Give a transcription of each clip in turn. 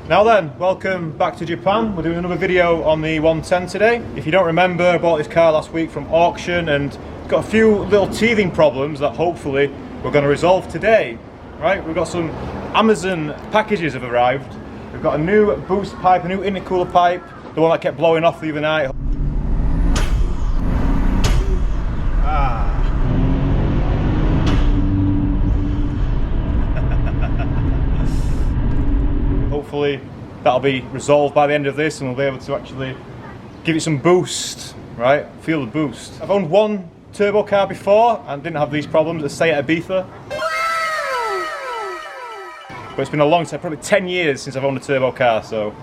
Now then, welcome back to Japan. We're doing another video on the 110 today. If you don't remember, I bought this car last week from auction and got a few little teething problems that hopefully we're going to resolve today. Right, we've got some Amazon packages have arrived. We've got a new boost pipe, a new intercooler pipe, the one that kept blowing off the other night. Hopefully that'll be resolved by the end of this and we'll be able to actually give it some boost, right? Feel the boost. I've owned one turbo car before and didn't have these problems, a Seat Ibiza. But it's been a long time, probably 10 years since I've owned a turbo car, so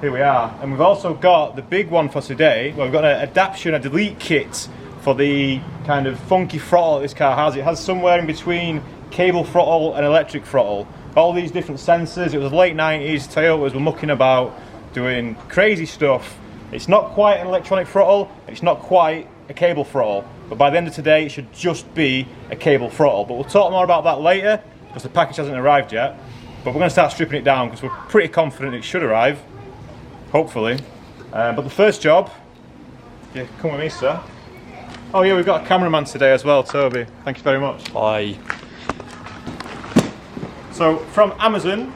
here we are. And we've also got the big one for today. Well, we've got an adaptation, a delete kit for the kind of funky throttle that this car has. It has somewhere in between cable throttle and electric throttle. All these different sensors. It was the late 90s, Toyotas were mucking about, doing crazy stuff. It's not quite an electronic throttle, it's not quite a cable throttle, but by the end of today it should just be a cable throttle. But we'll talk more about that later, because the package hasn't arrived yet. But we're going to start stripping it down, because we're pretty confident it should arrive, hopefully. But the first job, yeah, come with me, sir. Oh yeah, we've got a cameraman today as well, Toby. Thank you very much. Bye. So from Amazon,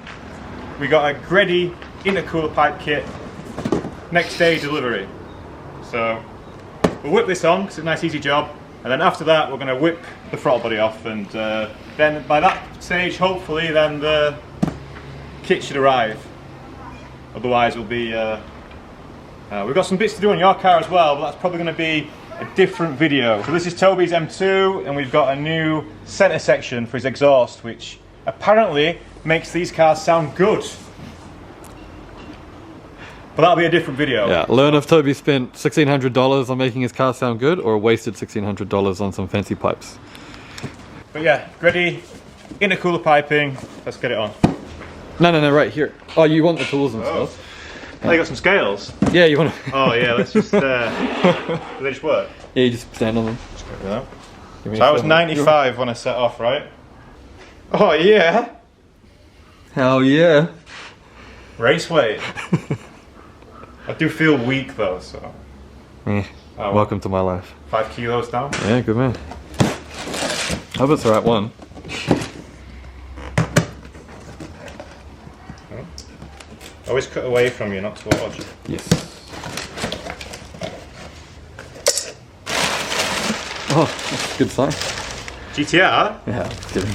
we got a Gredy intercooler pipe kit, next day delivery. So we'll whip this on because it's a nice easy job, and then after that we're going to whip the throttle body off, and then by that stage hopefully then the kit should arrive. Otherwise we'll be, we've got some bits to do on your car as well, but that's probably going to be a different video. So this is Toby's M2 and we've got a new centre section for his exhaust, which apparently makes these cars sound good. But that'll be a different video. Yeah, learn if Toby spent $1,600 on making his car sound good or wasted $1,600 on some fancy pipes. But yeah, Gredy intercooler piping, let's get it on. No, right here. Oh, you want the tools and stuff. Oh, you got some scales? Yeah, you want to... Oh yeah, let's just, do they just work? Yeah, you just stand on them. Just go with that. So I was 95 when I set off, right? Oh yeah! Hell yeah! Race weight. I do feel weak though, so. Oh, welcome to my life. 5 kilos down. Yeah, good man. I hope it's the right one. Always cut away from you, not towards you. Yes. Oh, that's a good sign. GTR? Yeah, kidding.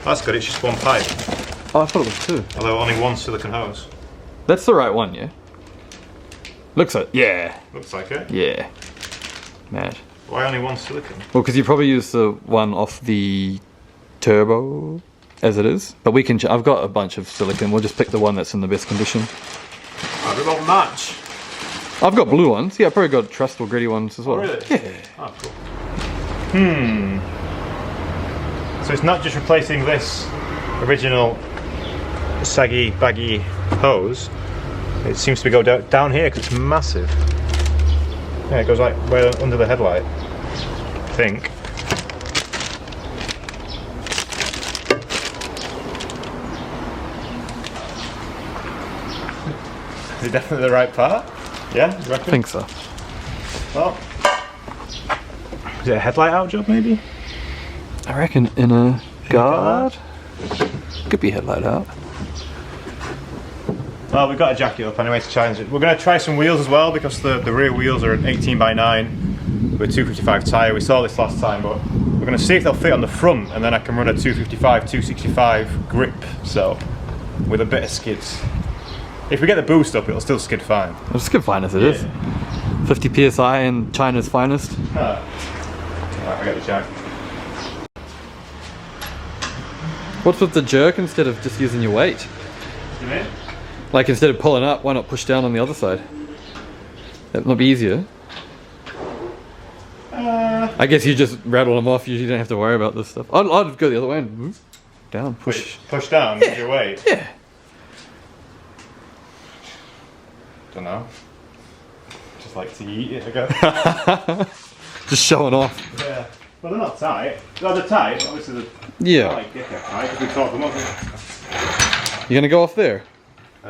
That's good, it's just one pipe. Oh, I thought it was two. Although only one silicone hose. That's the right one, yeah? Looks like, yeah. Looks like it. Yeah. Mad. Why only one silicone? Well, because you probably use the one off the turbo as it is. But we can, I've got a bunch of silicone. We'll just pick the one that's in the best condition. Oh, we won't match. I've got blue ones. Yeah, I've probably got Trust or Gritty ones as well. Oh, really? Yeah. Oh, cool. So it's not just replacing this original saggy, baggy hose. It seems to be going down here because it's massive. Yeah, it goes like right under the headlight, I think. Is it definitely the right part? Yeah, you reckon? I think so. Well, is it a headlight out job maybe? I reckon in a guard. Could be headlight out. Well, we've got to jack it up anyway to challenge it. We're going to try some wheels as well because the rear wheels are an 18x9 with 255 tyre. We saw this last time, but we're going to see if they'll fit on the front, and then I can run a 255, 265 grip, so with a bit of skids. If we get the boost up, it'll still skid fine. It'll skid fine as it is. 50 PSI in China's finest. Alright, I got the jack. What's with the jerk instead of just using your weight? You mean? Like instead of pulling up, why not push down on the other side? That might be easier. I guess you just rattle them off, you don't have to worry about this stuff. I'd go the other way and move down, push. Push down with your weight? Yeah. Don't know. Just like to eat it, I guess. Just showing off. Yeah. Well, they're not tight. Well, they're tight, obviously they're yeah. not like dick tight, because we taught them up. You gonna go off there?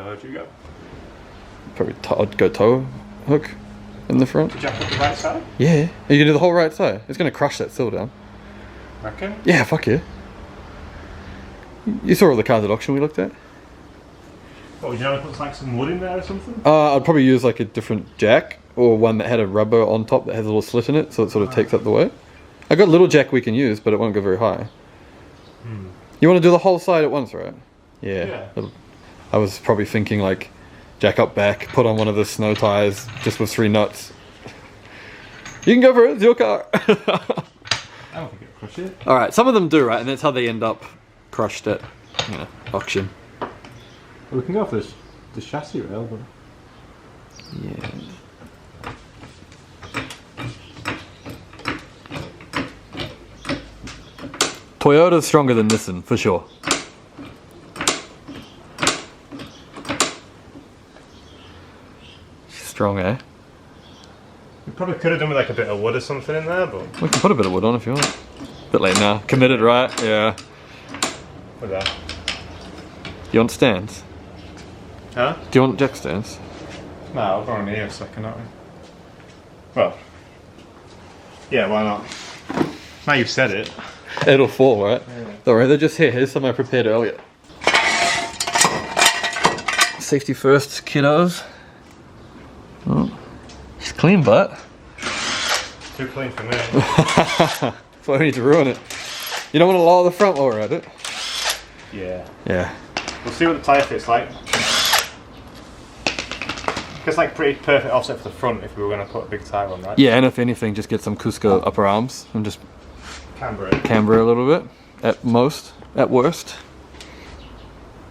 Where'd you go? Probably I'd go toe hook in the front. To jack up the right side? Yeah. You can do the whole right side. It's going to crush that sill down. Reckon? Yeah, fuck yeah. You saw all the cars at auction we looked at? Oh, would you know put like some wood in there or something? I'd probably use like a different jack or one that had a rubber on top that has a little slit in it so it sort of takes up the weight. I got a little jack we can use, but it won't go very high. You want to do the whole side at once, right? Yeah. I was probably thinking like jack up back, put on one of the snow tires just with 3 nuts. You can go for it, it's your car. I don't think it'll crush it. Alright, some of them do, right? And that's how they end up crushed at, auction. Well, we can go for the chassis rail, but... Yeah. Toyota's stronger than Nissan, for sure. Strong, eh? We probably could have done with like a bit of wood or something in there, but... We can put a bit of wood on if you want. Bit late now. Committed, right? Yeah. Look at that. You want stands? Huh? Do you want jack stands? No, I'll go on here a second, aren't we? Well... Yeah, why not? Now you've said it. It'll fall, right? Yeah. Alright, they're just here. Here's some I prepared earlier. Safety first, kiddos. Oh. It's clean, but... Too clean for me. That's why we need to ruin it. You don't want to lower the front while we're at it. Yeah. Yeah. We'll see what the tyre fit's like. It's like pretty perfect offset for the front if we were going to put a big tyre on, right? Yeah, and if anything, just get some Cusco upper arms and just Camber it. camber a little bit. At most, at worst.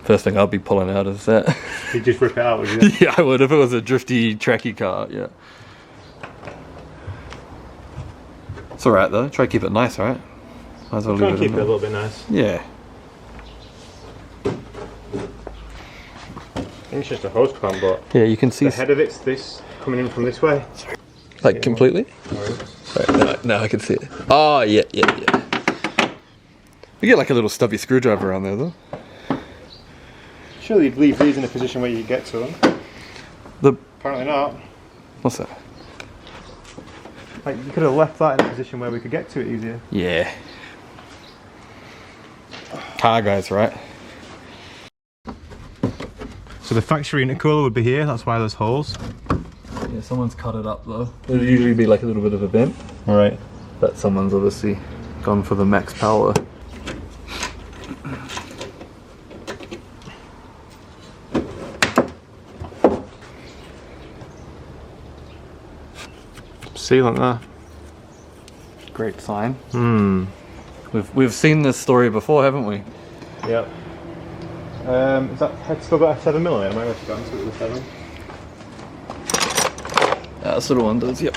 First thing I'll be pulling out is that. You just rip it out, would you? Yeah, I would if it was a drifty, tracky car, yeah. It's alright though, try to keep it nice, right? Might as well Try leave and keep it a in little bit nice. there. Yeah. I think it's just a hose clamp, but Yeah, you can see. the head of it's this coming in from this way. Like completely? Right, now I can see it. Oh, yeah. We get like a little stubby screwdriver on there though. Surely you'd leave these in a position where you get to them. Apparently not. What's that? Like you could have left that in a position where we could get to it easier. Yeah. Car guys, right? So the factory intercooler would be here, that's why there's holes. Yeah, someone's cut it up though. It'll usually be like a little bit of a vent. Alright. But someone's obviously gone for the max power. Sealant there. Great sign. Hmm. We've seen this story before, haven't we? Yep. Is that head still got a 7mm? Am I going to go into it with a 7? This little one does, yep.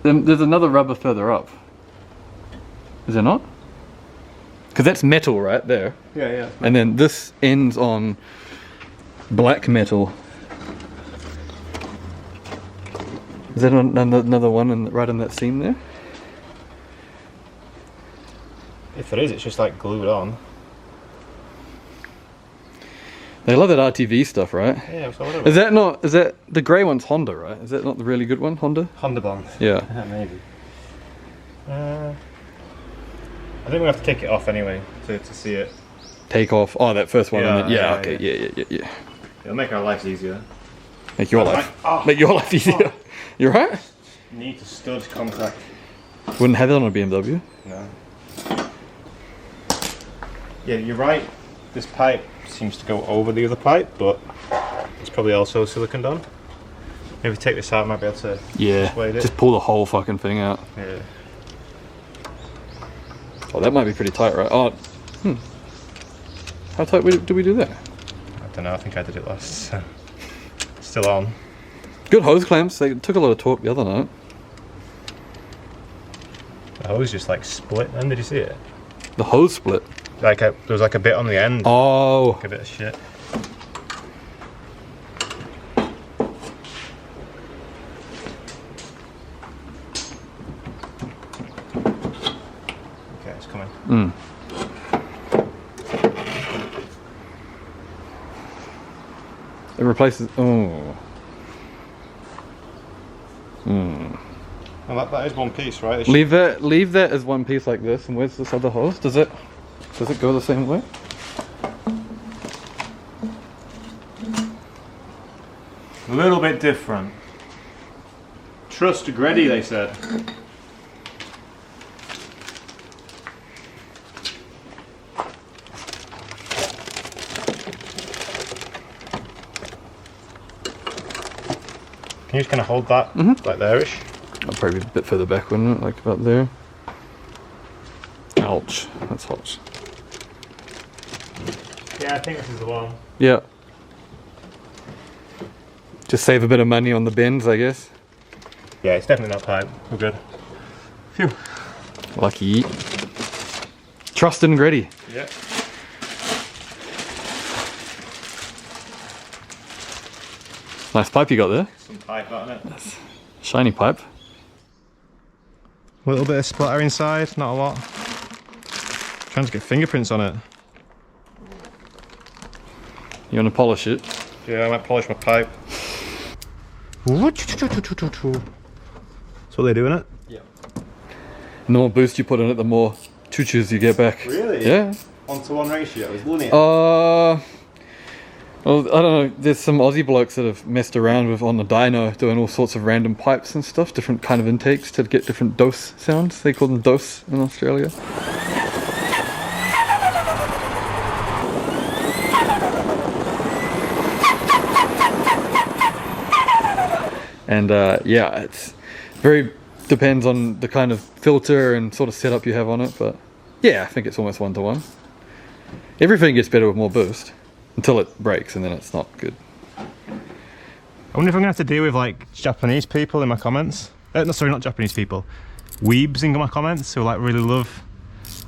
Then there's another rubber further up. Is there not? Because that's metal right there. Yeah. And then this ends on black metal. Is that another one right in that seam there? If it is, it's just like glued on. They love that RTV stuff, right? Yeah, so whatever. Is that the grey one's Honda, right? Is that not the really good one, Honda? Honda Bond. Yeah. Maybe. I think we have to take it off anyway to see it. Take off. Oh, that first one. Yeah, Yeah, yeah, okay. Yeah. It'll make our lives easier. Make your life easier. You right? Need to stud contact. Wouldn't have it on a BMW. No. Yeah, you're right. This pipe seems to go over the other pipe, but it's probably also silicone on. Maybe take this out, might be able to persuade it. Just pull the whole fucking thing out. Yeah. Oh, that might be pretty tight, right? Oh, How tight do we do that? I don't know, I think I did it last. So. Still on. Good hose clamps. They took a lot of torque the other night. The hose just like split then, did you see it? The hose split? There was like a bit on the end. Oh. Like a bit of shit. Okay, it's coming. replaces. Oh. Hmm. Well, that is one piece, right? Leave that as one piece like this. And where's this other hose? Does it go the same way? A little bit different. Trust Grady, they said. Can you just kind of hold that, like there-ish? I'll probably be a bit further back, wouldn't it? Like about there. Ouch, that's hot. Yeah, I think this is the one. Yeah. Just save a bit of money on the bends, I guess. Yeah, it's definitely not pipe. We're good. Phew. Lucky. Trust and Grady. Yeah. Nice pipe you got there. Some pipe, isn't it? That's shiny pipe. A little bit of splatter inside, not a lot. Trying to get fingerprints on it. You want to polish it? Yeah, I might polish my pipe. That's what they do in it? Yeah. And the more boost you put in it, the more choo-choos you get back. Really? Yeah. 1-to-1 ratio, is linear. Well, I don't know, there's some Aussie blokes that have messed around with on the dyno doing all sorts of random pipes and stuff, different kind of intakes to get different dose sounds. They call them dose in Australia. And yeah, it's very depends on the kind of filter and sort of setup you have on it, but yeah, I think it's almost 1-to-1. Everything gets better with more boost until it breaks, and then it's not good. I wonder if I'm gonna have to deal with like Japanese people in my comments. No, sorry, not Japanese people. Weebs in my comments who like really love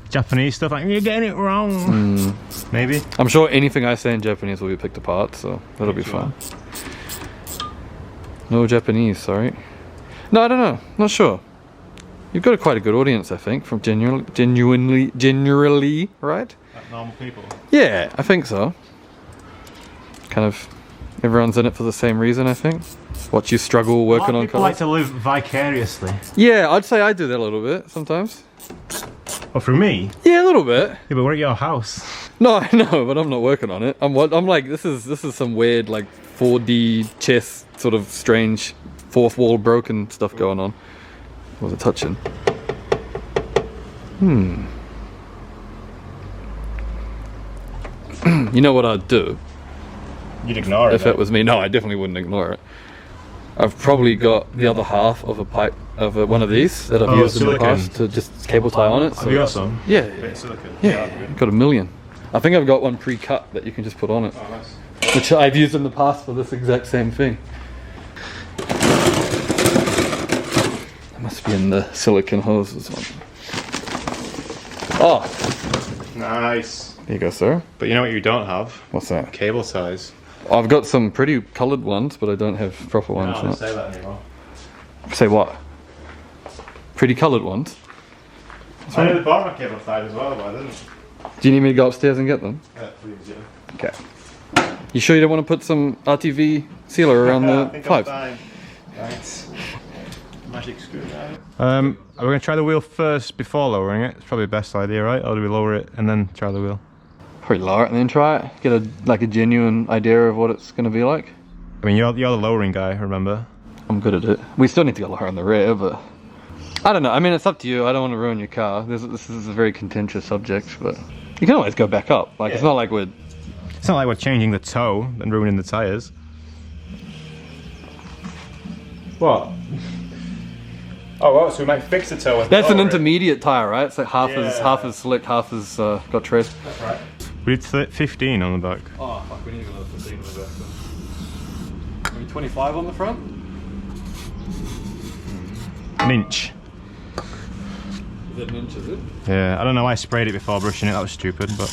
Japanese stuff. Like, you're getting it wrong. Maybe. I'm sure anything I say in Japanese will be picked apart, so that'll be fun. No Japanese, sorry. No, I don't know. Not sure. You've got quite a good audience, I think, from generally, right? Like normal people. Yeah, I think so. Kind of, everyone's in it for the same reason, I think. Watch you struggle working on people colours. like to live vicariously. Yeah, I'd say I do that a little bit sometimes. Oh, through me? Yeah, a little bit. Yeah, but we're at your house. No, I know, but I'm not working on it. I'm like, this is some weird like 4D chess sort of strange fourth wall broken stuff going on. What was it touching? You know what I'd do? You'd ignore it. If it was me, no, I definitely wouldn't ignore it. I've probably got the other half of a pipe of one of these that I've used in the past to just cable tie on it. So have you got some? Yeah, Bit of silicone. yeah, got a million. I think I've got one pre-cut that you can just put on it, Oh, nice. which I've used in the past for this exact same thing. That must be in the silicone hoses one. Oh, Nice. there you go, sir. But you know what you don't have? What's that? Cable ties. I've got some pretty coloured ones, but I don't have proper I ones. don't No. say that anymore. Say what? Pretty coloured ones? I nearly bought my cable ties as well, but I didn't. Do you need me to go upstairs and get them? Please, yeah. Okay. You sure you don't want to put some RTV sealer around I the think pipes? I'm fine. Thanks. Magic screwdriver. Are we going to try the wheel first before lowering it? It's probably the best idea, right? Or do we lower it and then try the wheel? Probably lower it and then try it. Get a genuine idea of what it's going to be like. I mean, you're the lowering guy, remember? I'm good at it. We still need to go lower on the rear, but I don't know. I mean, it's up to you. I don't want to ruin your car. This is a very contentious subject, but you can always go back up. Like, Yeah. it's not like we're... It's not like we're changing the toe and ruining the tyres. What? Oh, well, so we might fix the toe. That's an intermediate tyre, right? It's like half Yeah. as slick, half as got tread. That's right. We did 15 on the back. Oh, fuck, we need to go 15 on the back. Maybe 25 on the front? An inch. Is it an inch, is it? Yeah, I don't know why I sprayed it before brushing it. That was stupid, but...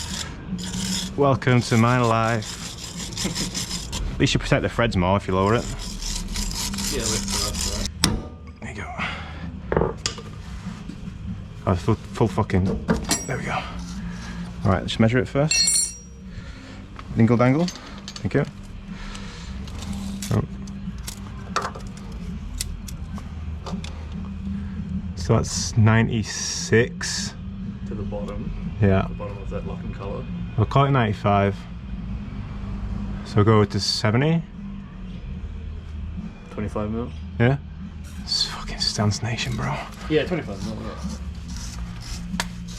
Welcome to my life. At least you protect the threads more if you lower it. Yeah, that's right. There you go. Oh, full fucking... There we go. Alright, let's measure it first. Dingle dangle. Thank you. So that's 96. To the bottom. Yeah. The bottom of that locking colour. We'll call it 95. So we'll go to 70. 25 mil. Yeah. It's fucking Stance Nation, bro. Yeah, 25 mil. Yeah.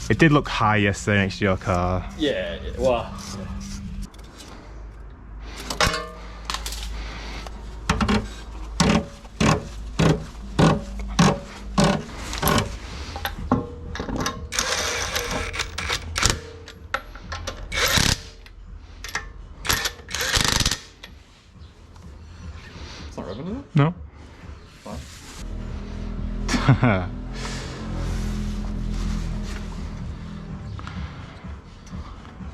It did look high yesterday next to your car. Yeah. Well. Yeah. It's not rubbing, is it? No. Fine.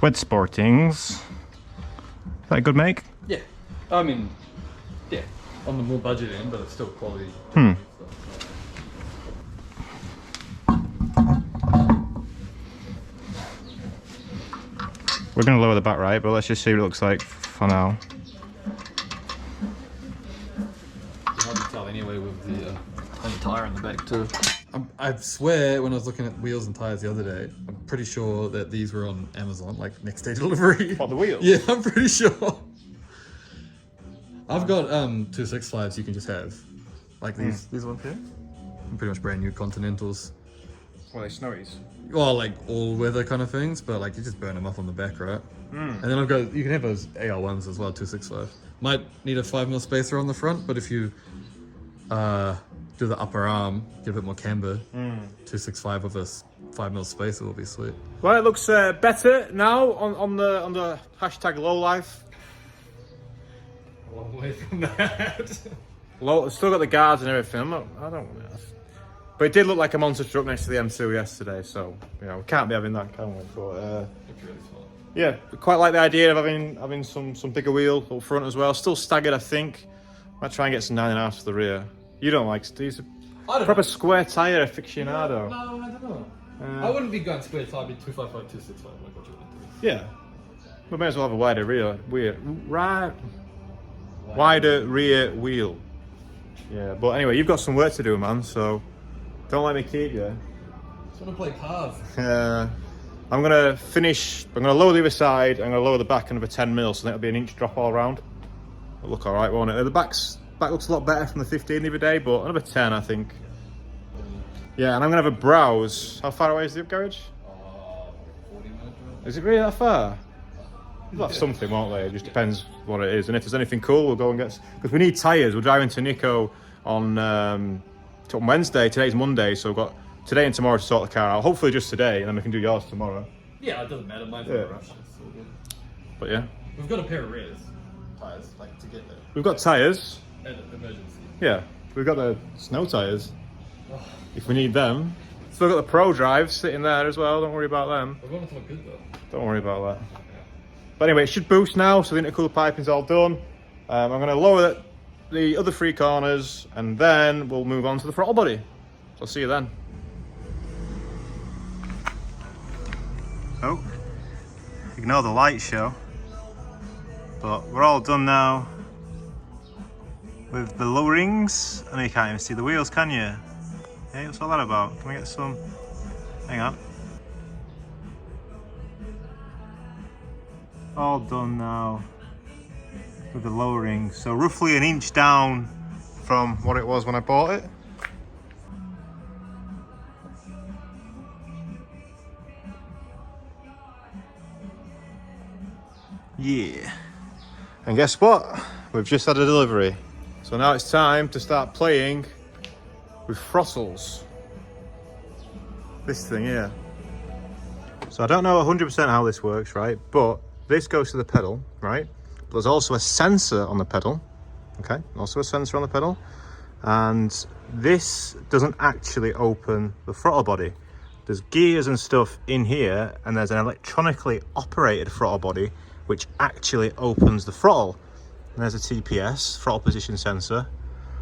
Wet Sportings. Is that a good make? Yeah. I mean, yeah. On the more budget end, but it's still quality. Hmm. We're going to lower the back right, but let's just see what it looks like for now. It's hard to tell anyway with the tyre in the back too. I swear when I was looking at wheels and tyres the other day, I'm pretty sure that these were on Amazon, like next day delivery. What, the wheels? Yeah, I'm pretty sure. I've got 265s you can just have. Like these ones here. Pretty much brand new Continentals. Well, they snowies. Well, like all weather kind of things, but like you just burn them up on the back, right? And then I've got, you can have those AR1s as well, 265. Might need a 5mm spacer on the front, but if you do the upper arm, get a bit more camber, 265 with a 5mm spacer will be sweet. Well, it looks better now on the hashtag lowlife. A long way from that. Low, still got the guards and everything. I don't. But it did look like a monster truck next to the M2 yesterday, so you know we can't be having that, can we? But yeah, quite like the idea of having some bigger wheel up front as well. Still staggered, I think. Might try and get some 9.5 to the rear. You don't like these? Proper square tire aficionado. No, I don't know. I wouldn't be going square tire, I'd be 255, 265, like what you want to do. Yeah. We may as well have a wider wider rear wheel. Yeah, but anyway, you've got some work to do, man, so don't let me keep you. I just want to play cars. I'm gonna lower the other side, I'm gonna lower the back another 10mm, so that'll be an inch drop all around. It'll look alright, won't it? The back looks a lot better from the 15 the other day, but another 10 I think. Yeah, and I'm gonna have a browse. How far away is the garage? 40 minutes. Is it really that far? They'll have something, won't they? It just depends what it is. And if there's anything cool, we'll go and get... Because we need tyres. We're driving to Nico on Wednesday. Today's Monday, so we've got today and tomorrow to sort the car out. Hopefully just today, and then we can do yours tomorrow. Yeah, it doesn't matter. Mine's not a rush. It's all good. But yeah. We've got a pair of rears tyres, like, to get there. We've got tyres. Emergency. Yeah. We've got the snow tyres. If we need them. Still got the Pro Drive sitting there as well. Don't worry about them. We're going to look good, though. Don't worry about that. But anyway, it should boost now, so the intercooler piping's all done. I'm going to lower the other three corners, and then we'll move on to the throttle body. So I'll see you then. Oh, ignore the light show. But we're all done now with the lowerings. I know you can't even see the wheels, can you? Hey, what's all that about? Can we get some? Hang on. All done now with the lowering, so roughly an inch down from what it was when I bought it. Yeah, and guess what? We've just had a delivery, so now it's time to start playing with throttles. This thing here. So I don't know 100% how this works, right? But this goes to the pedal, right? But there's also a sensor on the pedal, okay? Also a sensor on the pedal. And this doesn't actually open the throttle body. There's gears and stuff in here, and there's an electronically operated throttle body, which actually opens the throttle. And there's a TPS, throttle position sensor.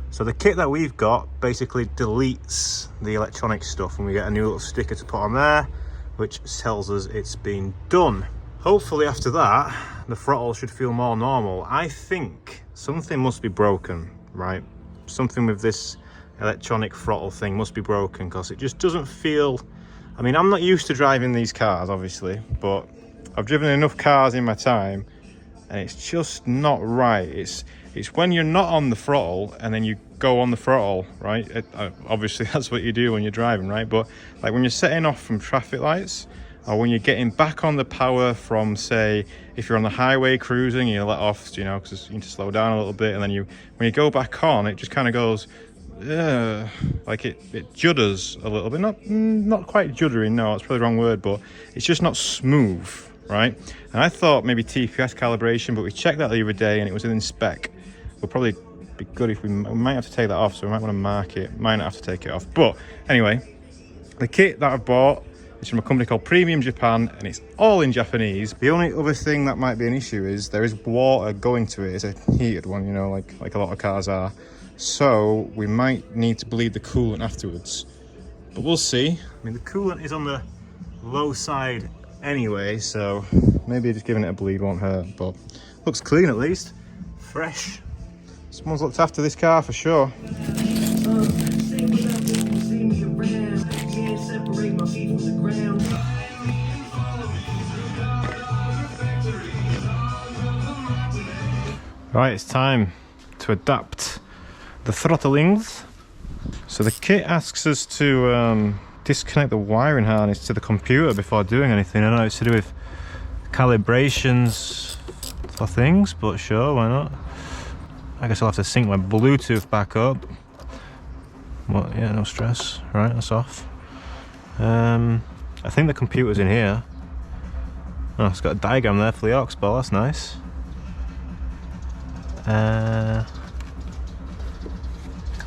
So the kit that we've got basically deletes the electronic stuff, and we get a new little sticker to put on there, which tells us it's been done. Hopefully after that, the throttle should feel more normal. I think something must be broken, right? Something with this electronic throttle thing must be broken, because it just doesn't feel... I mean, I'm not used to driving these cars, obviously, but I've driven enough cars in my time, and it's just not right. It's when you're not on the throttle and then you go on the throttle, right? Obviously that's what you do when you're driving, right? But like when you're setting off from traffic lights, or when you're getting back on the power from, say, if you're on the highway cruising, you let off, you know, because you need to slow down a little bit, and then when you go back on, it just kind of goes, like it judders a little bit. Not quite juddering, no, that's probably the wrong word, but it's just not smooth, right? And I thought maybe TPS calibration, but we checked that the other day and it was within spec. We'll probably be good if we might have to take that off, so we might want to mark it. Might not have to take it off. But anyway, the kit that I've bought is from a company called Premium Japan, and it's all in Japanese. The only other thing that might be an issue is there is water going to it. It's a heated one, you know, like a lot of cars are. So we might need to bleed the coolant afterwards. But we'll see. I mean, the coolant is on the low side anyway, so maybe just giving it a bleed won't hurt. But looks clean at least. Fresh. Someone's looked after this car for sure. Right, it's time to adapt the throttlings. So the kit asks us to disconnect the wiring harness to the computer before doing anything. I don't know, it's to do with calibrations for things, but sure, why not? I guess I'll have to sync my Bluetooth back up. Well, yeah, no stress. Right, that's off. I think the computer's in here. Oh, it's got a diagram there for the aux ball, that's nice. Can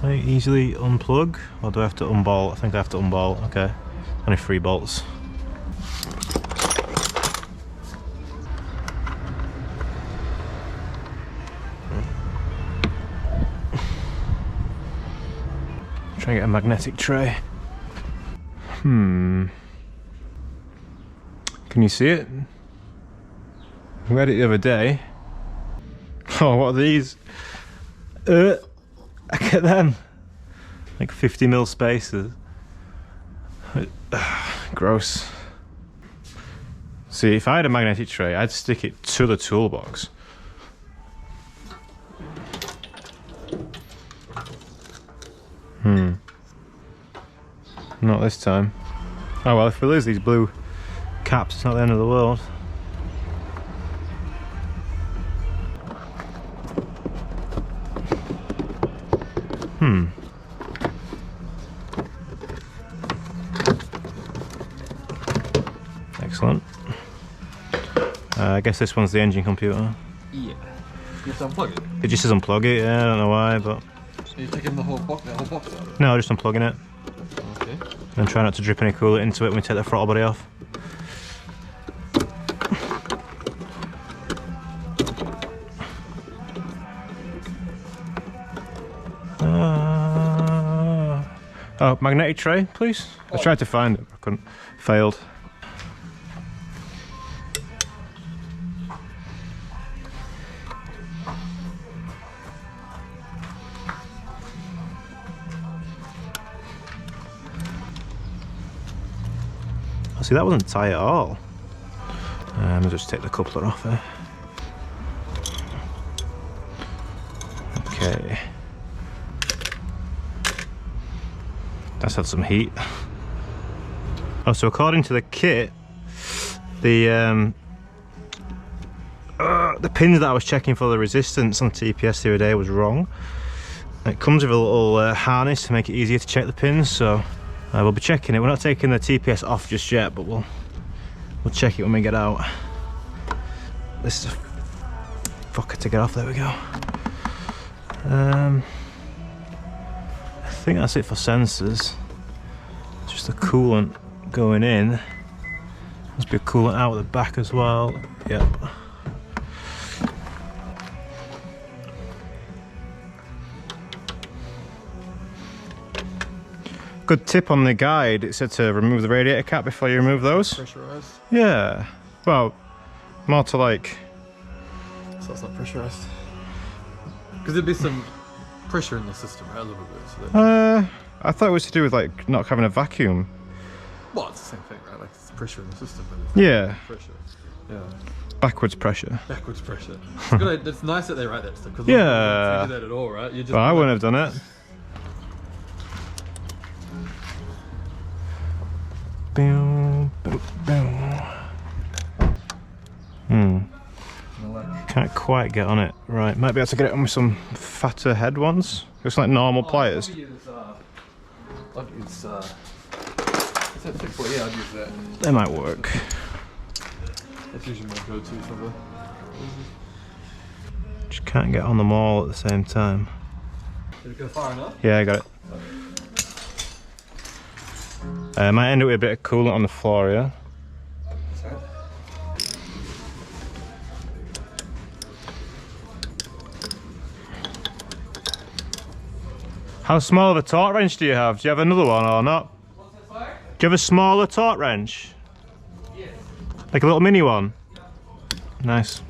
I easily unplug? Or do I have to unbolt? I think I have to unbolt, okay. Only 3 bolts. Try and get a magnetic tray. Can you see it? We had it the other day. Oh, what are these? Look at them. Like 50mm spaces. Gross. See, if I had a magnetic tray, I'd stick it to the toolbox. Not this time. Oh well, if we lose these blue caps, it's not the end of the world. Excellent. I guess this one's the engine computer. Yeah. You have to unplug it? It just says unplug it, yeah, I don't know why, but... Are you taking the whole box out? No, just unplugging it. Okay. And try not to drip any coolant into it when we take the throttle body off. Oh, magnetic tray, please. I tried to find it, but I couldn't. Failed. Oh, see, that wasn't tight at all. I'll just take the coupler off there. Okay. That's had some heat. Oh, so according to the kit, the pins that I was checking for the resistance on TPS the other day was wrong. It comes with a little harness to make it easier to check the pins, so we'll be checking it. We're not taking the TPS off just yet, but we'll check it when we get out. This is a fucker to get off. There we go. I think that's it for sensors. Just the coolant going in. Must be a coolant out the back as well. Yep. Good tip on the guide. It said to remove the radiator cap before you remove those. Pressurized? Yeah. Well, more to like... So it's not pressurized. Because there'd be some pressure in the system, right? A little bit. So I thought it was to do with like not having a vacuum. well, it's the same thing, right? Like it's pressure in the system. But it's Yeah. pressure. Yeah. Backwards pressure. Backwards pressure. It's good. It's nice that they write that stuff. Cause Yeah. you do that at all, right? You just Well, I wouldn't have done it. Boom, boom, boom. Can't quite get on it. Right, might be able to get it on with some fatter head ones. Looks like normal pliers. I'd use, is that 6 yeah, I'd use that. They might work. That's usually my go-to for the... Just can't get on them all at the same time. Did it go far enough? Yeah, I got it. Might end up with a bit of coolant on the floor, yeah? Sorry? How small of a torque wrench do you have? Do you have another one or not? What's that fire? Do you have a smaller torque wrench? Yes. Like a little mini one? Nice.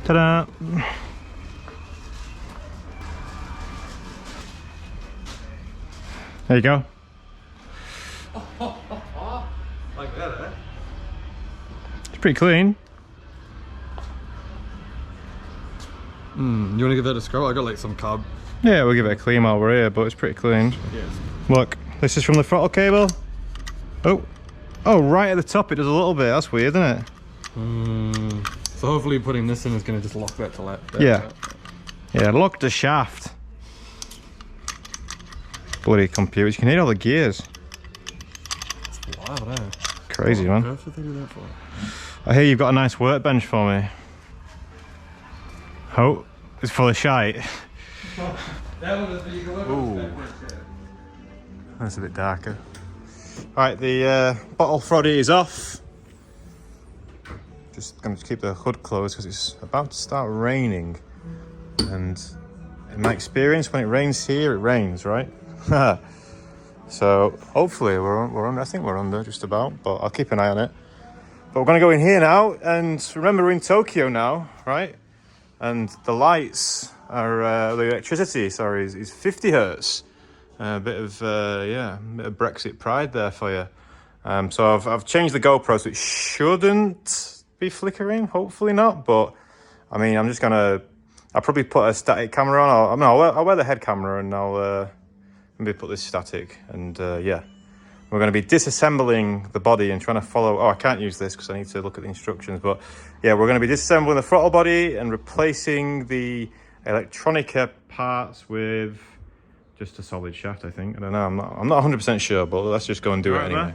Ta-da! There you go. Like that, eh? It's pretty clean. You want to give that a scrub? I got like some carb. Yeah, we'll give it a clean while we're here, but it's pretty clean. Yes. Look, this is from the throttle cable. Oh, right at the top it does a little bit. That's weird, isn't it? So hopefully putting this in is going to just lock that to that. Yeah. Right? Yeah, lock the shaft. Bloody computers, you can hear all the gears. It's wild, eh? Crazy, man. What did they do that for? I hear you've got a nice workbench for me. Oh, it's full of shite. That was you can look Ooh. That's a bit darker. Alright, the bottle throttle is off. Just going to keep the hood closed because it's about to start raining. And in my experience, when it rains here, it rains, right? So hopefully we're under, I think we're under just about, but I'll keep an eye on it. But we're going to go in here now, and remember we're in Tokyo now, right? And the lights are, the electricity, sorry, is 50 hertz. A bit of Brexit pride there for you. So I've changed the GoPro, so it shouldn't be flickering, hopefully not. But I mean, I'll probably put a static camera on. I'll wear the head camera, and I'll maybe put this static. And yeah, we're going to be disassembling the body and trying to follow. Oh, I can't use this because I need to look at the instructions. But yeah, we're going to be disassembling the throttle body and replacing the electronica parts with just a solid shaft, I think. I don't know. I'm not 100% sure, but let's just go and do it anyway.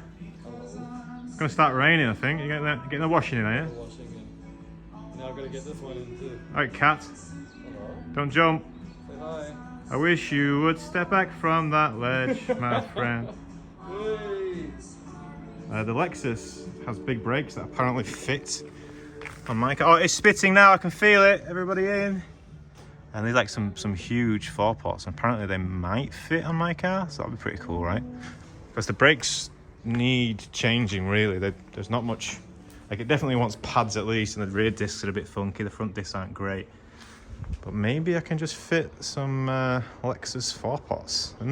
It's going to start raining, I think. You're getting the washing in, are you? Washing in. Now I've got to get this one in too. All right, cat. Hello. Don't jump. Say hi. I wish you would step back from that ledge, my friend. Hey. The Lexus has big brakes that apparently fit on my car. Oh, it's spitting now. I can feel it. Everybody in. And there's like some huge foreports, and apparently they might fit on my car, so that'd be pretty cool, right? Because the brakes need changing, really. There's not much, like it definitely wants pads at least, and the rear discs are a bit funky, the front discs aren't great. But maybe I can just fit some Lexus foreports. I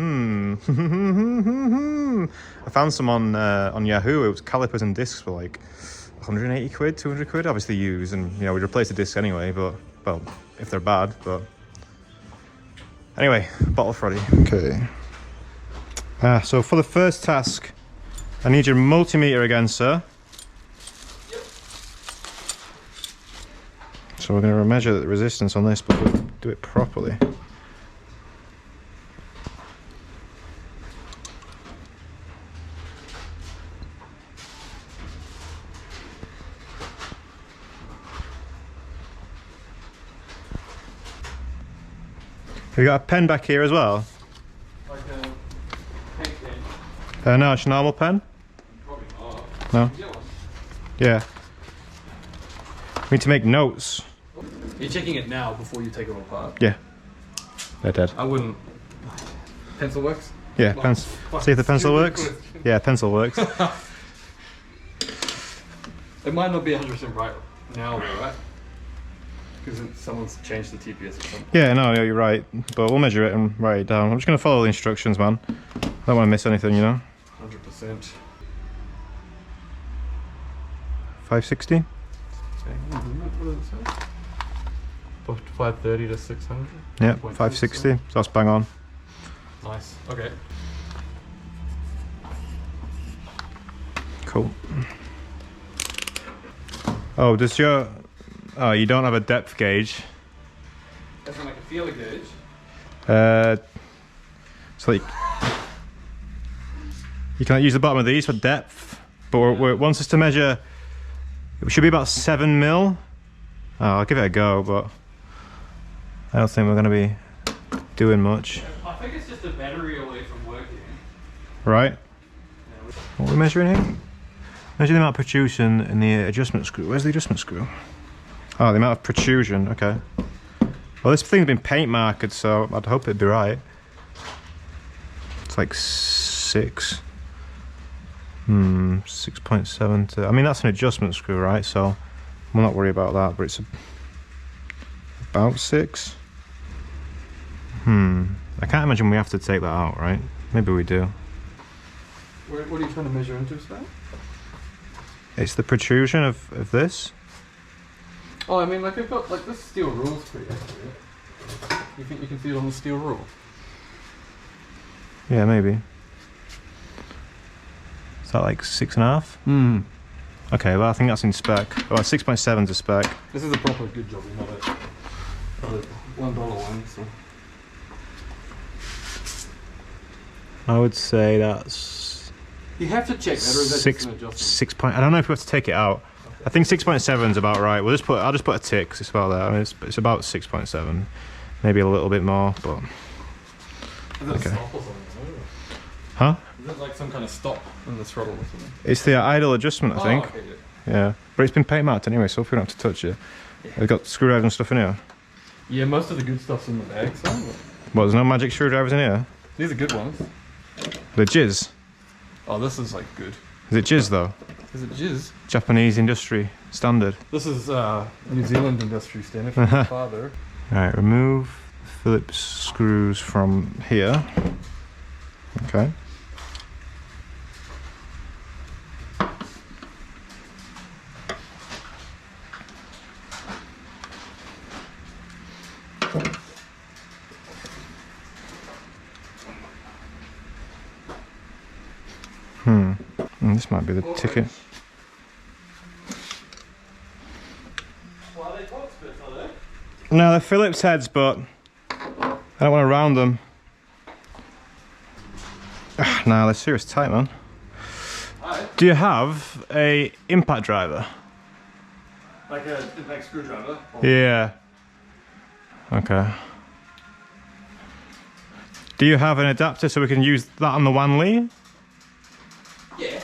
found some on Yahoo. It was calipers and discs for like 180 quid, 200 quid, obviously used, and you know, we'd replace the discs anyway, but, well, if they're bad, but anyway, bottle Freddy. Okay. So for the first task, I need your multimeter again, sir. Yep. So we're going to measure the resistance on this, but we'll do it properly. We got a pen back here as well. Like a paint pen. No, it's a normal pen. Probably not. No. You can get one. Yeah. We need to make notes. You're checking it now before you take it all apart. Yeah. They're dead. I wouldn't. Pencil works? Yeah, see if the pencil works? Yeah, pencil works. It might not be 100% right now though, right? Because someone's changed the TPS or something. Yeah, no, you're right. But we'll measure it and write it down. I'm just going to follow the instructions, man. I don't want to miss anything, you know? 100%. 560? Okay. What does it say? 530 to 600? Yeah, 560. So that's bang on. Nice. Okay. Cool. Oh, does your... Oh, you don't have a depth gauge. That's like a feeler gauge. So like... You can use the bottom of these for depth, but it wants us to measure... It should be about 7 mil. Oh, I'll give it a go, but... I don't think we're going to be doing much. I think it's just a battery away from working. Right. What are we measuring here? Measure the amount of protrusion in the adjustment screw. Where's the adjustment screw? Oh, the amount of protrusion, okay. Well, this thing's been paint marked, so I'd hope it'd be right. It's like 6. 6.7 to... I mean, that's an adjustment screw, right? So we'll not worry about that, but it's about 6. I can't imagine we have to take that out, right? Maybe we do. What are you trying to measure into, Stan? It's the protrusion of this. Oh, I mean, like I've got like this steel rule's pretty accurate. You think you can see it on the steel rule? Yeah, maybe. Is that like 6.5? Okay, well I think that's in spec. Oh, 6.7 to spec. This is a proper good job, not a $1 one. So. I would say that's... You have to check that, or is that just an adjustment? 6 point. I don't know if we have to take it out. Okay. I think 6.7 is about right. I'll just put a tick because it's about there. I mean, it's about 6.7, maybe a little bit more, but. Is that a stop or something? Huh? Is that like some kind of stop in the throttle or something? It's the idle adjustment, I think. Okay, yeah, but it's been paint marked anyway, so if we don't have to touch it. Yeah. They've got screwdrivers and stuff in here. Yeah, most of the good stuff's in the bag, so. What? There's no magic screwdrivers in here. These are good ones. The jizz. Oh, this is like good. Is it jizz though? Is it jizz? Japanese industry standard. This is New Zealand industry standard from my father. Alright, remove Phillips screws from here. Okay. This might be the ticket. Well, are they Torx bits, are they? No, they're Phillips heads, but I don't want to round them. No, they're serious tight, man. Hi. Do you have a impact driver? Like a impact screwdriver? Yeah. Okay. Do you have an adapter so we can use that on the Wanley? Yeah.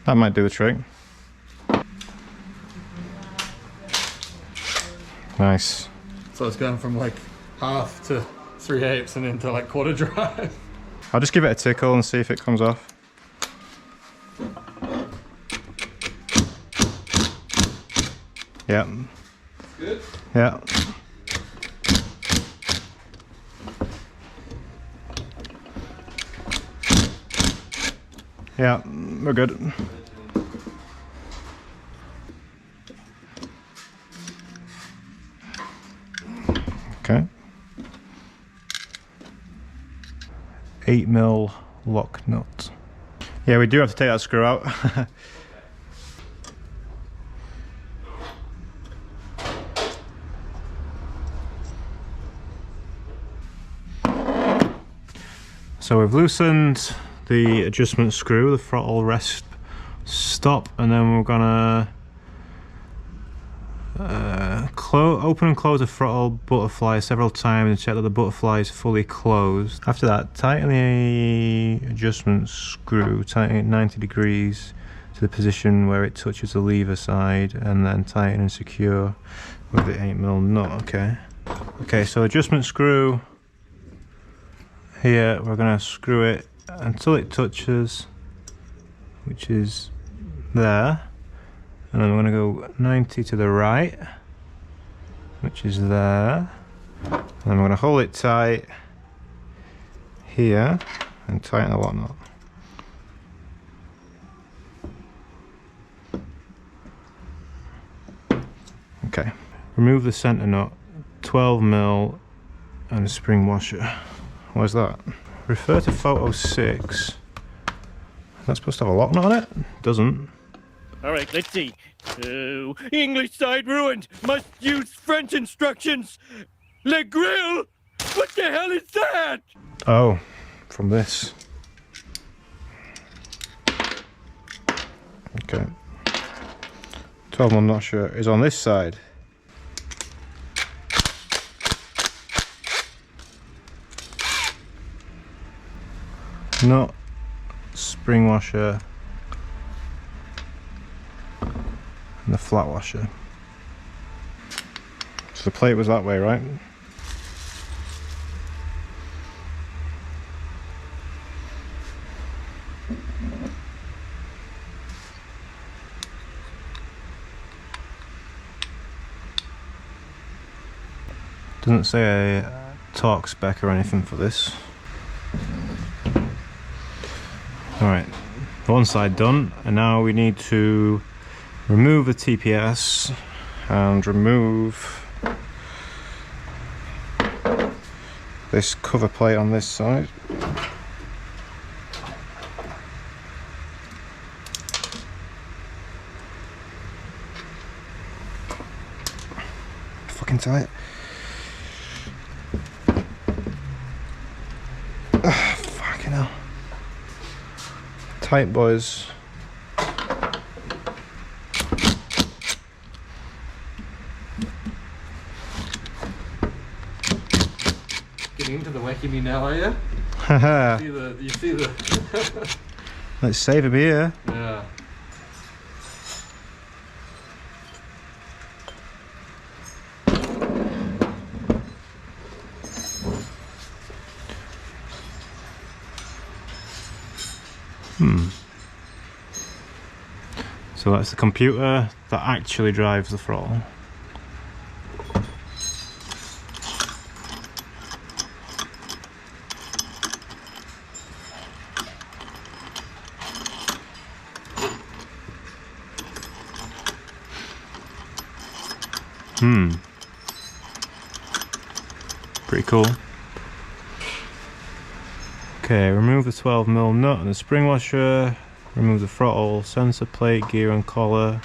That might do the trick. Nice. So it's going from like half to 3/8 and then to like quarter drive. I'll just give it a tickle and see if it comes off. Yeah. Good. Yeah. Yeah, we're good. Okay. 8mm lock nut. Yeah, we do have to take that screw out. So we've loosened the adjustment screw, the throttle rest stop, and then we're gonna Open and close the throttle butterfly several times and check that the butterfly is fully closed. After that, tighten the adjustment screw, tighten it 90 degrees to the position where it touches the lever side, and then tighten and secure with the 8mm nut. Okay, so adjustment screw here, we're going to screw it until it touches, which is there, and then we're going to go 90 to the right, which is there, and then we're going to hold it tight here and tighten the lock nut. Okay, remove the center nut, 12mm and a spring washer. Where's that? Refer to photo 6. That's supposed to have a lock nut on it? Doesn't. Alright, let's see. English side ruined. Must use French instructions. Le grill? What the hell is that? Oh, from this. Okay. 12mm nut sure is on this side. Nut, spring washer, and the flat washer. So the plate was that way, right? Doesn't say a torque spec or anything for this. Alright, one side done, and now we need to remove the TPS and remove this cover plate on this side. Fucking tight. Fucking hell. Tight, boys. Getting into the wacky me now, are you? Haha. You see the. Let's save him here. Yeah. So that's the computer that actually drives the throttle. Pretty cool. Okay, remove the 12mm nut and the spring washer. Remove the throttle, sensor plate, gear and collar.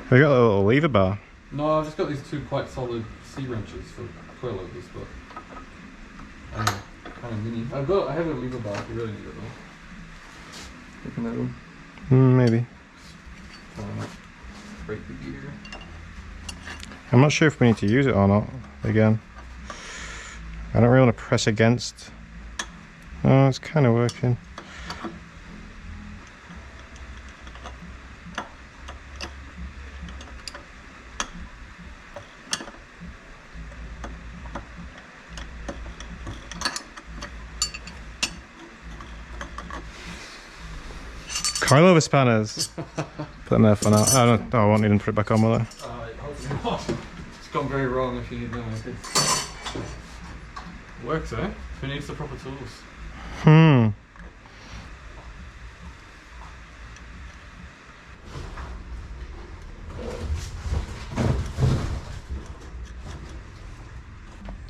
Have you got a little lever bar? No, I've just got these two quite solid C-wrenches for coilovers, but kind of mini. I have a lever bar if you really need it though. Looking at them. Maybe. Break the gear. I'm not sure if we need to use it or not. Again, I don't really want to press against. Oh, it's kind of working. Coilover spanners. Put them there for now. I won't need them to put it back on, will I? Hopefully not. It's gone very wrong if you need them. Works, eh? Who needs the proper tools?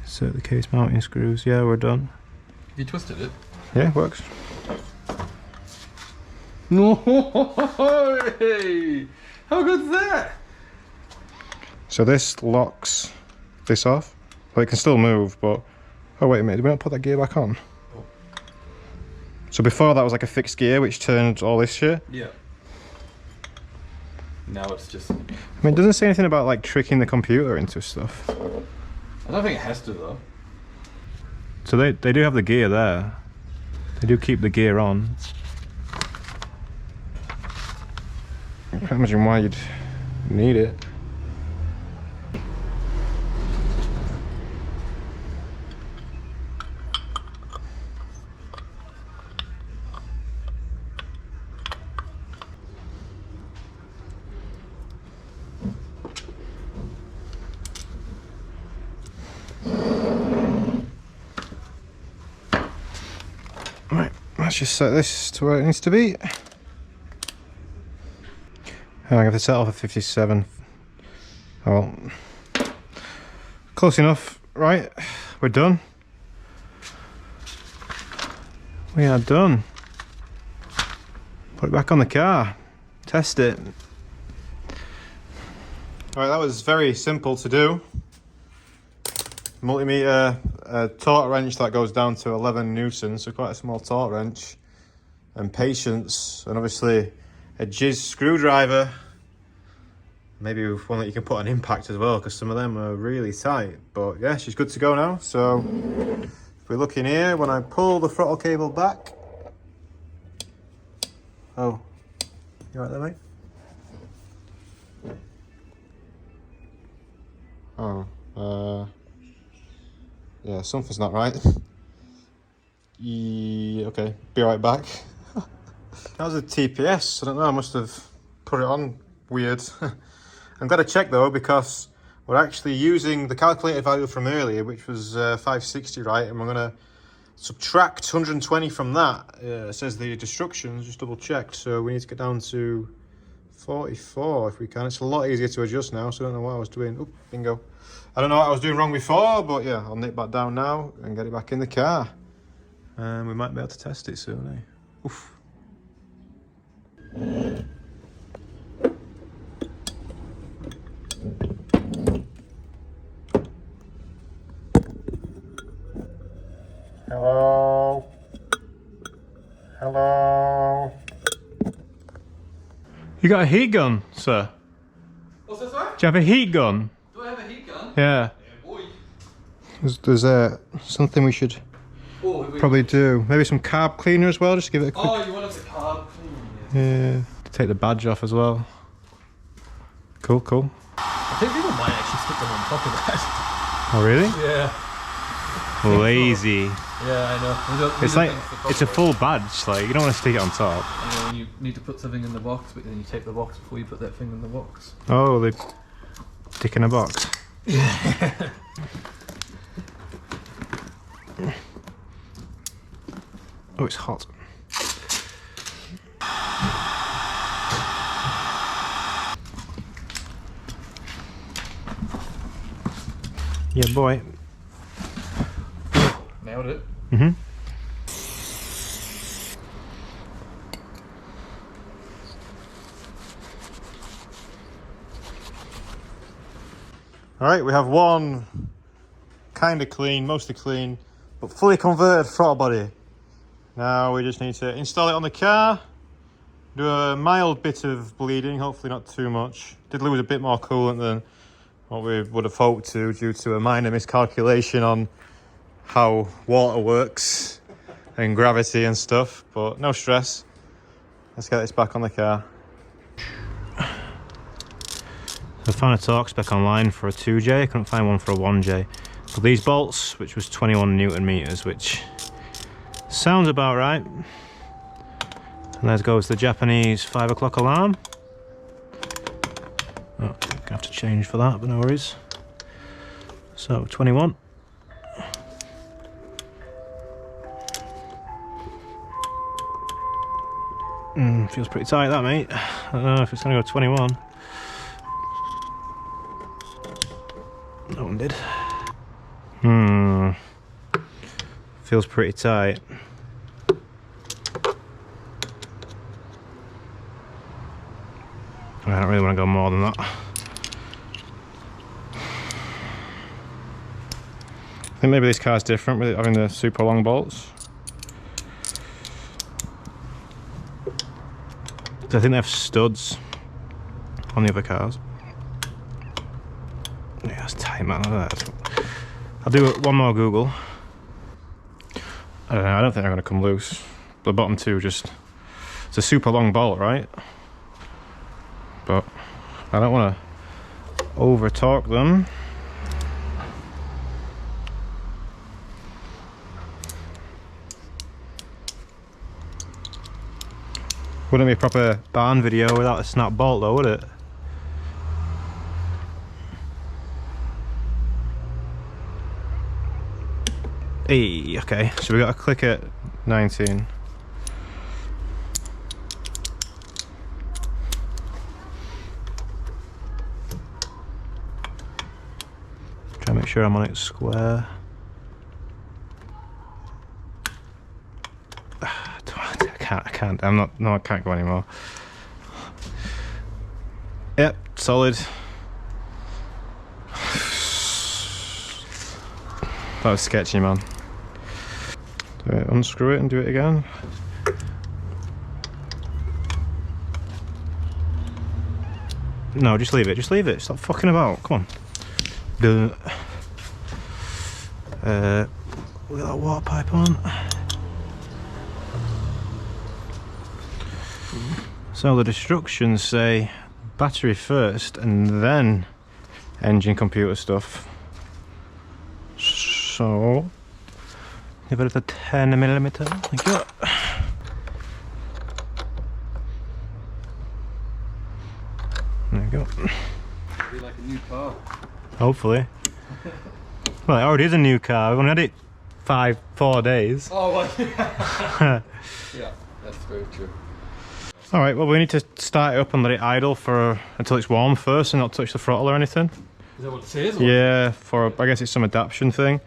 Insert the case mounting screws. Yeah, we're done. Have you twisted it? Yeah, it works. No! Hey! How good's that? So this locks this off. Well, it can still move, but... Oh, wait a minute. Did we not put that gear back on? Oh. So before that was like a fixed gear, which turned all this shit. Yeah. Now it's just... I mean, it doesn't say anything about like tricking the computer into stuff. I don't think it has to though. So they do have the gear there. They do keep the gear on. I can't imagine why you'd need it. Right, let's just set this to where it needs to be. I have to set off at 57. Oh, well. Close enough. Right, we're done. We are done. Put it back on the car. Test it. Alright, that was very simple to do. Multimeter, a torque wrench that goes down to 11 newtons, so quite a small torque wrench. And patience, and obviously a jizz screwdriver. Maybe one that you can put on impact as well, because some of them are really tight. But yeah, she's good to go now. So if we look in here, when I pull the throttle cable back. Oh, you right there, mate? Oh, yeah, something's not right. Yeah, okay, be right back. That was a TPS, I don't know, I must have put it on weird. I'm glad I checked though, because we're actually using the calculated value from earlier, which was 560, right? And we're gonna subtract 120 from that. It says the instructions, just double checked. So we need to get down to 44 if we can. It's a lot easier to adjust now, so I don't know what I was doing. Oop, bingo. I don't know what I was doing wrong before, but yeah, I'll nip that down now and get it back in the car. And we might be able to test it soon, eh? Oof. Hello? Hello? You got a heat gun, sir? What's this, right? Do you have a heat gun? Do I have a heat gun? Yeah. Yeah, boy. There's something we should probably do. Maybe some carb cleaner as well, just to give it a quick... Oh, you want us to carb clean? Yeah. Take the badge off as well. Cool, cool. I think people might actually stick them on top of that. Oh, really? Yeah. Lazy. Yeah, I know. It's like, it's a full badge, like, you don't want to stick it on top. And then you need to put something in the box, but then you take the box before you put that thing in the box. Oh, they stick in a box. Oh, it's hot. Yeah, boy. Nailed it. Mm-hmm. Alright, we have one kind of clean, mostly clean, but fully converted throttle body. Now we just need to install it on the car, do a mild bit of bleeding, hopefully not too much. Did lose a bit more coolant than what we would have hoped to, due to a minor miscalculation on how water works and gravity and stuff, but no stress. Let's get this back on the car. I found a torque spec online for a 2J, I couldn't find one for a 1J. But these bolts, which was 21 Newton meters, which sounds about right. And there goes the Japanese 5 o'clock alarm. Oh, gonna have to change for that, but no worries. So 21. Feels pretty tight, that, mate. I don't know if it's gonna go 21. That one did. Feels pretty tight. I don't really want to go more than that. I think maybe this car's different with it having the super long bolts. I think they have studs on the other cars. Yeah, that's tight, man. I'll do one more Google. I don't know, I don't think they're going to come loose. The bottom two just... It's a super long bolt, right? But I don't want to over torque them. Wouldn't be a proper barn video without a snap bolt though, would it? Hey, okay, so we got to click at 19. Try to make sure I'm on it square. I can't, I'm not, no I can't go anymore. Yep, solid. That was sketchy, man. Do it, unscrew it and do it again. No, just leave it, stop fucking about, come on. Look at that water pipe on. So the instructions say battery first and then engine computer stuff. So give it a 10mm. Thank you. There we go. Be like a new car. Hopefully. Well, it already is a new car. We've only had it 4 days. Oh, well, yeah, that's very true. Alright, well we need to start it up and let it idle for until it's warm first and not touch the throttle or anything. Is that what it says? Or? Yeah, for I guess it's some adaptation thing.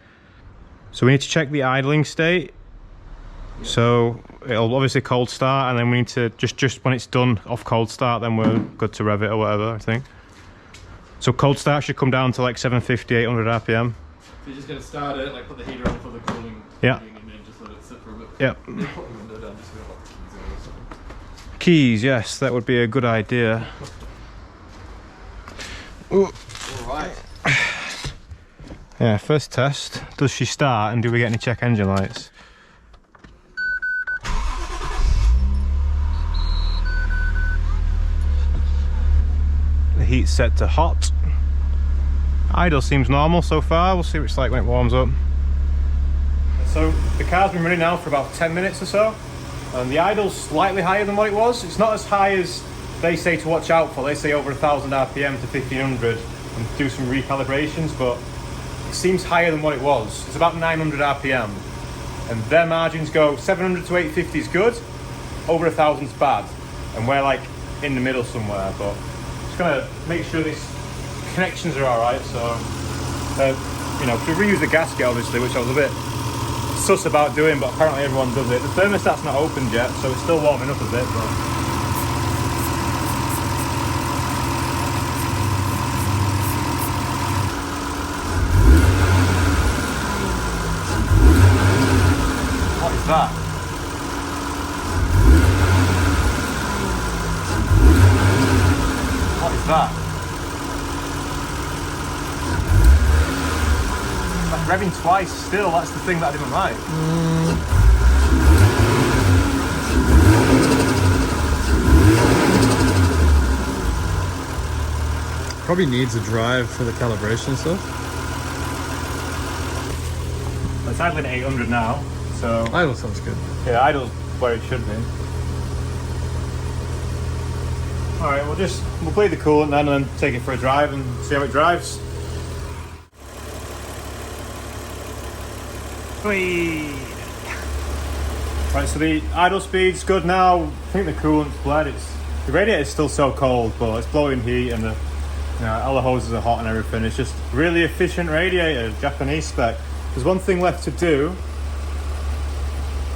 So we need to check the idling state. Yeah. So it'll obviously cold start and then we need to just when it's done off cold start then we're good to rev it or whatever, I think. So cold start should come down to like 750, 800 RPM. So you're just going to start it, like put the heater on for the cooling. Yeah. And then just let it sit for a bit. Yep. And then put the window down just so we have the keys in or something. Keys, yes, that would be a good idea. Alright. Yeah, first test. Does she start and do we get any check engine lights? The heat's set to hot. Idle seems normal so far. We'll see what it's like when it warms up. So the car's been running now for about 10 minutes or so. And the idle's slightly higher than what it was. It's not as high as they say to watch out for. They say over 1,000 RPM to 1,500 and do some recalibrations, but it seems higher than what it was. It's about 900 RPM. And their margins go 700 to 850 is good, over 1,000 is bad. And we're like in the middle somewhere, but just gonna make sure these connections are all right. So, you know, to reuse the gasket obviously, which I was a bit sus about doing, but apparently everyone does it. The thermostat's not opened yet, so it's still warming up a bit, but what is that? What is that? Revving twice still, that's the thing that I didn't like. Probably needs a drive for the calibration stuff. It's idling at 800 now, so... Idle sounds good. Yeah, idle's where it should be. Alright, we'll bleed the coolant then and then take it for a drive and see how it drives. Right, so the idle speed's good now. I think the coolant's bled. The radiator's still so cold, but it's blowing heat and all the hoses are hot and everything. It's just really efficient radiator, Japanese spec. There's one thing left to do.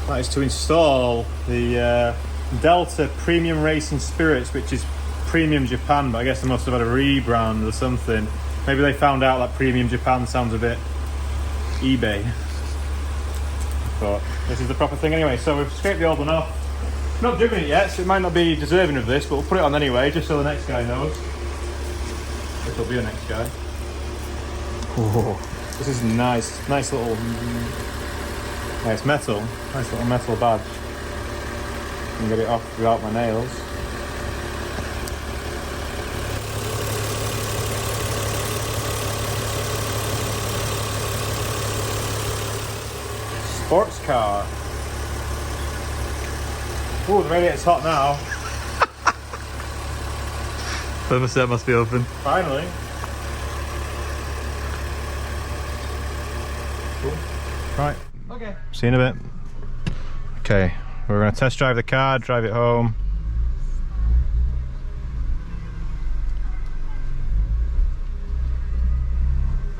That is to install the Delta Premium Racing Spirits, which is Premium Japan, but I guess they must have had a rebrand or something. Maybe they found out that Premium Japan sounds a bit eBay. But this is the proper thing anyway. So we've scraped the old one off. We're not doing it yet, so it might not be deserving of this, but we'll put it on anyway, just so the next guy knows. will be our next guy. Oh, this is nice little. Yeah, it's metal. Nice little metal badge. I can get it off without my nails. Sports car. Oh, the radiator's hot now. Thermostat must be open. Finally. Cool. Right. Okay. See you in a bit. Okay, we're going to test drive the car, drive it home.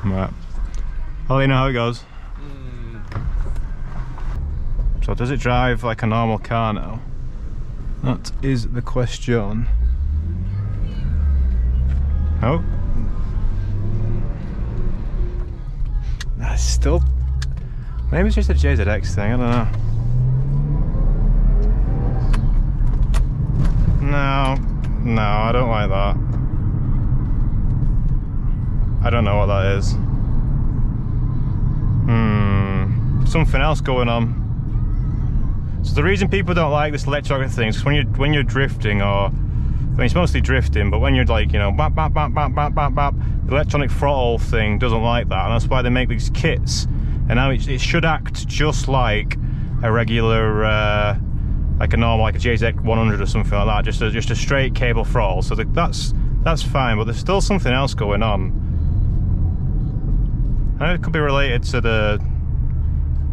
Right. I'll let you know how it goes. So does it drive like a normal car now? That is the question. Oh. That's still... Maybe it's just a JZX thing, I don't know. No, I don't like that. I don't know what that is. Something else going on. So the reason people don't like this electronic thing is when you're drifting, or I mean it's mostly drifting, but when you're like, you know, bap bap bap bap bap bap bap, the electronic throttle thing doesn't like that, and that's why they make these kits. And now it should act just like a regular, like a normal, like a JZX110 or something like that, just a straight cable throttle. So that's fine, but there's still something else going on. I know it could be related to the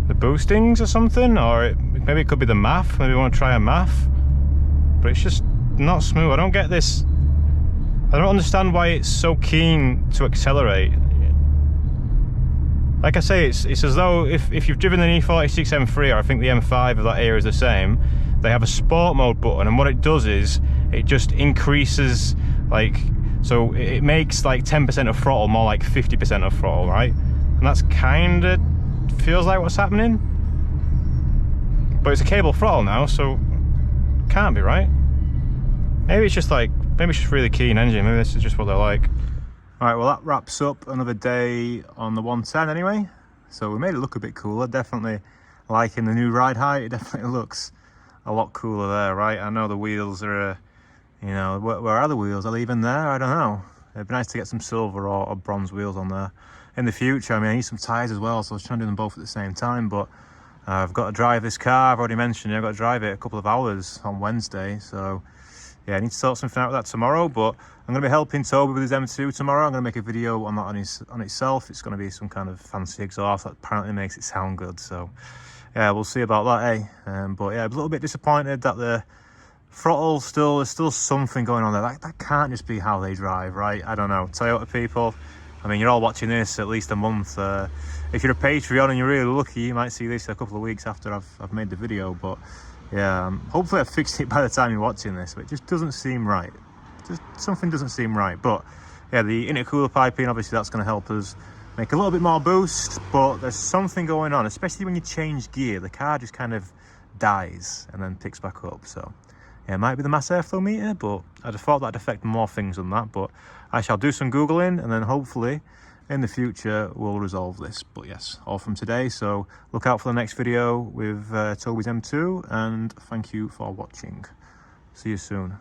boostings or something, or maybe it could be the MAF. Maybe we want to try a MAF, but it's just not smooth. I don't get this. I don't understand why it's so keen to accelerate. Like I say, it's as though if you've driven the E46 M3, or I think the M5 of that era is the same, they have a sport mode button, and what it does is it just increases, like, so it makes like 10% of throttle more like 50% of throttle, right? And that's kind of feels like what's happening. But it's a cable throttle now, so can't be right. Maybe it's just really keen engine. Maybe this is just what they're like. Alright, well that wraps up another day on the 110 anyway. So we made it look a bit cooler. Definitely liking the new ride height. It definitely looks a lot cooler there, right? I know the wheels are, you know, where are the wheels? Are they even there? I don't know. It'd be nice to get some silver or bronze wheels on there in the future. I mean, I need some tyres as well, so I was trying to do them both at the same time, but I've got to drive this car. I've already mentioned it. I've got to drive it a couple of hours on Wednesday, so yeah, I need to sort something out with that tomorrow. But I'm going to be helping Toby with his M2 tomorrow. I'm going to make a video on that on itself. It's going to be some kind of fancy exhaust that apparently makes it sound good. So yeah, we'll see about that, eh? But yeah, I'm a little bit disappointed that the throttle there's still something going on there. That can't just be how they drive, right? I don't know. Toyota people, I mean, you're all watching this at least a month. If you're a Patreon and you're really lucky, you might see this a couple of weeks after I've made the video. But yeah, hopefully I've fixed it by the time you're watching this, but it just doesn't seem right. Just something doesn't seem right. But yeah, the intercooler piping, obviously that's going to help us make a little bit more boost, but there's something going on, especially when you change gear. The car just kind of dies and then picks back up. So yeah, it might be the mass airflow meter, but I'd have thought that'd affect more things than that. But I shall do some Googling, and then hopefully in the future we'll resolve this. But yes, all from today, so look out for the next video with Toby's M2, and thank you for watching. See you soon.